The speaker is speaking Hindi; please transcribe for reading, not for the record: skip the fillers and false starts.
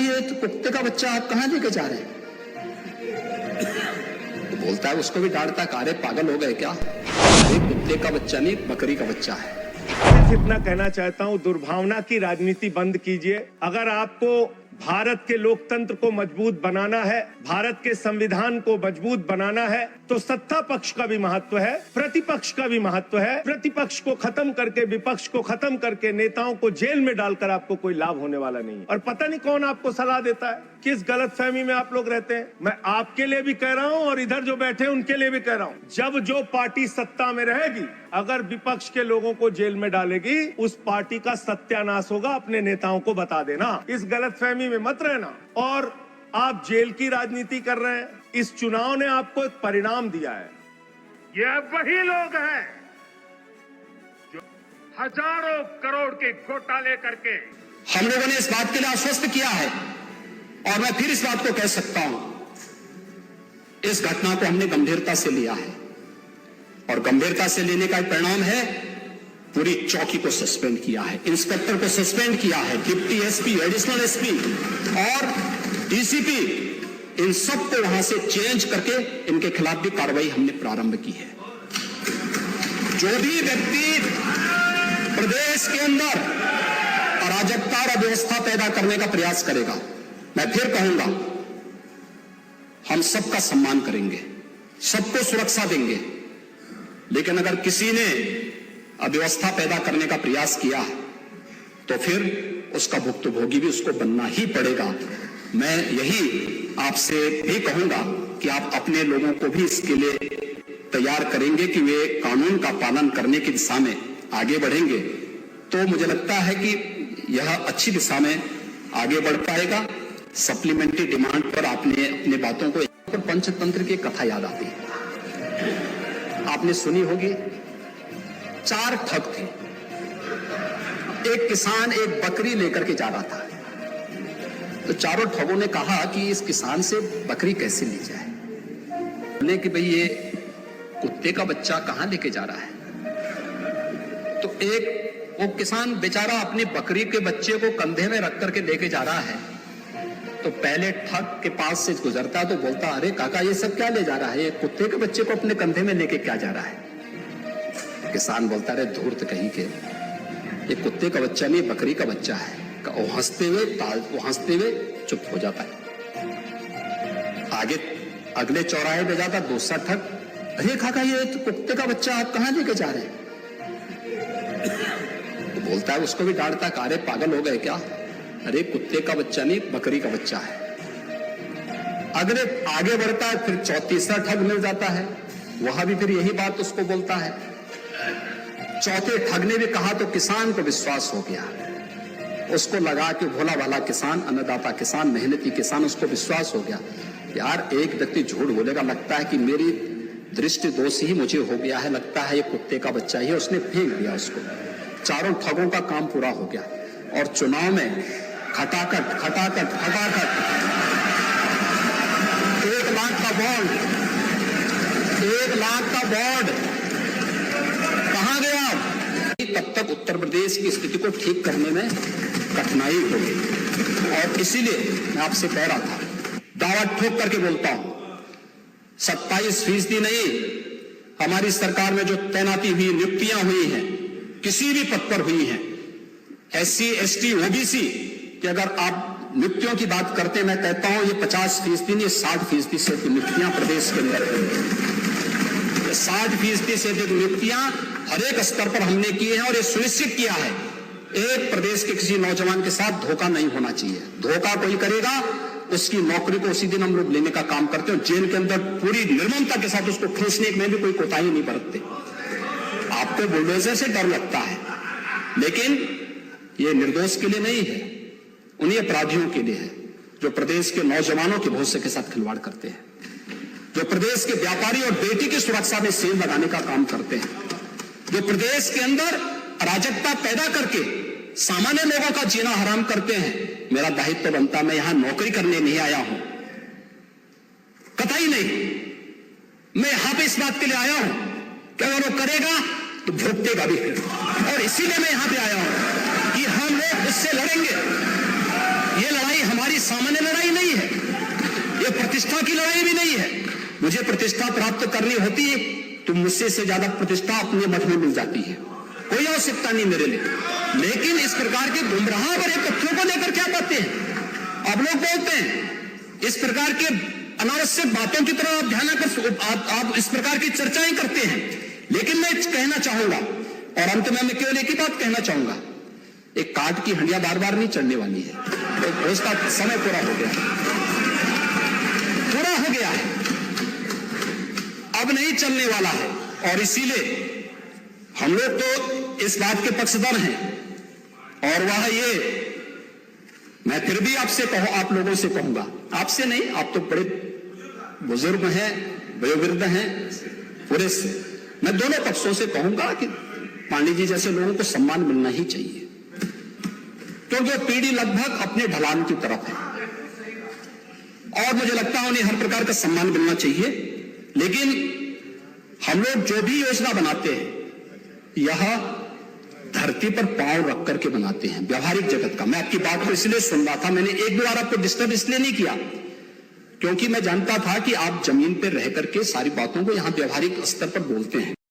ये तो कुत्ते का बच्चा आप कहां लेके जा रहे हैं? तो बोलता है, उसको भी डांटता, अरे पागल हो गए क्या? अरे कुत्ते का बच्चा नहीं, बकरी का बच्चा है। इतना कहना चाहता हूं, दुर्भावना की राजनीति बंद कीजिए। अगर आपको भारत के लोकतंत्र को मजबूत बनाना है, भारत के संविधान को मजबूत बनाना है, तो सत्ता पक्ष का भी महत्व है, प्रतिपक्ष का भी महत्व है। प्रतिपक्ष को खत्म करके, विपक्ष को खत्म करके, नेताओं को जेल में डालकर आपको कोई लाभ होने वाला नहीं है। और पता नहीं कौन आपको सलाह देता है, किस गलतफहमी में आप लोग रहते हैं। मैं आपके लिए भी कह रहा हूं और इधर जो बैठे हैं उनके लिए भी कह रहा हूं, जब जो पार्टी सत्ता में रहेगी, अगर विपक्ष के लोगों को जेल में डालेगी, उस पार्टी का सत्यानाश होगा। अपने नेताओं को बता देना, इस गलतफहमी में मत रहना। और आप जेल की राजनीति कर रहे हैं। इस चुनाव ने आपको एक परिणाम दिया है। ये वही लोग हैं जो हजारों करोड़ के घोटाले करके, हम लोगों ने इस बात के लिए आश्वस्त किया है और मैं फिर इस बात को कह सकता हूं, इस घटना को हमने गंभीरता से लिया है और गंभीरता से लेने का एक परिणाम है, पूरी चौकी को सस्पेंड किया है, इंस्पेक्टर को सस्पेंड किया है, डिप्टी एसपी, एडिशनल एसपी और डीसीपी, इन सबको वहां से चेंज करके इनके खिलाफ भी कार्रवाई हमने प्रारंभ की है। जो भी व्यक्ति प्रदेश के अंदर अराजकता और अव्यवस्था पैदा करने का प्रयास करेगा, मैं फिर कहूंगा, हम सबका सम्मान करेंगे, सबको सुरक्षा देंगे, लेकिन अगर किसी ने अव्यवस्था पैदा करने का प्रयास किया तो फिर उसका भुक्तभोगी भी उसको बनना ही पड़ेगा। मैं यही आपसे भी कहूंगा कि आप अपने लोगों को भी इसके लिए तैयार करेंगे कि वे कानून का पालन करने की दिशा में आगे बढ़ेंगे, तो मुझे लगता है कि यह अच्छी दिशा में आगे बढ़ पाएगा। सप्लीमेंट्री डिमांड पर आपने अपने बातों को, पंचतंत्र की कथा याद आती है, आपने सुनी होगी। 4 ठग थे, एक किसान एक बकरी लेकर के जा रहा था, तो चारों ठगों ने कहा कि इस किसान से बकरी कैसे ली जाए। बोले कि भाई ये कुत्ते का बच्चा कहां लेके जा रहा है। तो एक वो किसान बेचारा अपनी बकरी के बच्चे को कंधे में रख करके लेके जा रहा है, तो पहले ठग के पास से गुजरता तो बोलता, अरे काका ये सब क्या ले जा रहा है, ये कुत्ते के बच्चे को अपने कंधे में लेके क्या जा रहा है। किसान बोलता, अरे धूर्त कहीं के, ये कुत्ते का बच्चा नहीं, बकरी का बच्चा है। वो हंसते हुए चुप हो जाता है। आगे अगले चौराहे पे जाता दूसरा ठग, अरे काका ये तो कुत्ते का बच्चा आप कहां लेके जा रहे हैं। तो बोलता है, उसको भी डांटता, अरे पागल हो गए क्या? अरे कुत्ते का बच्चा नहीं, बकरी का बच्चा है। अगले आगे बढ़ता है, फिर तीसरा ठग मिल जाता है, वहां भी फिर यही बात उसको बोलता है। चौथे ठग ने भी कहा तो किसान को विश्वास हो गया, उसको लगा कि भोला भाला किसान, अन्नदाता किसान, मेहनती किसान, उसको विश्वास हो गया, यार एक व्यक्ति झूठ बोलेगा, लगता है कि मेरी दृष्टि दोष ही मुझे हो गया है, लगता है ये कुत्ते का बच्चा ही है, उसने फेंक दिया उसको। चारों ठगों का काम पूरा हो गया और चुनाव में खटाखट 1 लाख का बॉन्ड, 1 लाख का बॉन्ड कहां गया? तब तक उत्तर प्रदेश की स्थिति को ठीक करने में कठिनाई होगी और इसीलिए मैं आपसे कह रहा था, दावा ठोक करके बोलता हूं, 27% नहीं, हमारी सरकार में जो तैनाती हुई, नियुक्तियां हुई हैं, किसी भी पद पर हुई हैं, SC, ST, OBC कि अगर आप नियुक्तियों की बात करते, मैं कहता हूं ये 50% नहीं, 60% से नियुक्तियां प्रदेश के अंदर हुई। 60% से अधिक नियुक्तियां हर एक स्तर पर हमने किए हैं और ये सुनिश्चित किया है, एक प्रदेश के किसी नौजवान के साथ धोखा नहीं होना चाहिए। धोखा कोई करेगा, उसकी नौकरी को उसी दिन हम लोग लेने का काम करते हैं। जेल के अंदर पूरी निर्ममता के साथ उसको खींचने में भी कोई कोताही नहीं बरतते। आपको बुलडोजर से डर लगता है, लेकिन ये निर्दोष के लिए नहीं है, उन्हीं अपराधियों के लिए है जो प्रदेश के नौजवानों के भविष्य के साथ खिलवाड़ करते हैं, जो प्रदेश के व्यापारी और बेटी की सुरक्षा में सेंध लगाने का काम करते हैं, जो प्रदेश के अंदर अराजकता पैदा करके सामान्य लोगों का जीना हराम करते हैं। मेरा दायित्व बनता, मैं यहां नौकरी करने नहीं आया हूं, कतई नहीं। मैं यहां पे इस बात के लिए आया हूं कि अगर वो करेगा तो भुगतेगा भी, और इसीलिए मैं यहां पे आया हूं कि हम लोग इससे लड़ेंगे। ये लड़ाई हमारी सामान्य लड़ाई नहीं है, ये प्रतिष्ठा की लड़ाई भी नहीं है। मुझे प्रतिष्ठा प्राप्त करनी होती तो मुझसे से ज्यादा प्रतिष्ठा अपने मठ में मिल जाती है, कोई आवश्यकता नहीं मेरे लिए। लेकिन इस प्रकार के गुमराह भरे तथ्यों को लेकर क्या बातें हैं आप लोग बोलते हैं, इस प्रकार के अनावश्यक बातों की तरफ आप ध्यान आप इस प्रकार की चर्चाएं करते हैं। लेकिन मैं कहना चाहूंगा, और अंत में मैं केवल एक ही बात कहना चाहूंगा, एक काट की हंडिया बार बार नहीं चढ़ने वाली है, तो उसका समय पूरा हो गया है, अब नहीं चलने वाला है। और इसीलिए हम लोग तो इस बात के पक्षधर हैं, और वह ये मैं फिर भी आपसे आप लोगों से कहूंगा, आपसे नहीं, आप तो बड़े बुजुर्ग हैं, वयोवृद्ध हैं, पूरे मैं दोनों पक्षों से कहूंगा कि पांडे जी जैसे लोगों को सम्मान मिलना ही चाहिए, क्योंकि वो पीढ़ी लगभग अपने ढलान की तरफ है और मुझे लगता है उन्हें हर प्रकार का सम्मान मिलना चाहिए। लेकिन हम लोग जो भी योजना बनाते हैं यह धरती पर पांव रख करके बनाते हैं, व्यवहारिक जगत का। मैं आपकी बात को इसलिए सुन रहा था, मैंने एक भी बार आपको डिस्टर्ब इसलिए नहीं किया क्योंकि मैं जानता था कि आप जमीन पर रह करके सारी बातों को यहां व्यवहारिक स्तर पर बोलते हैं।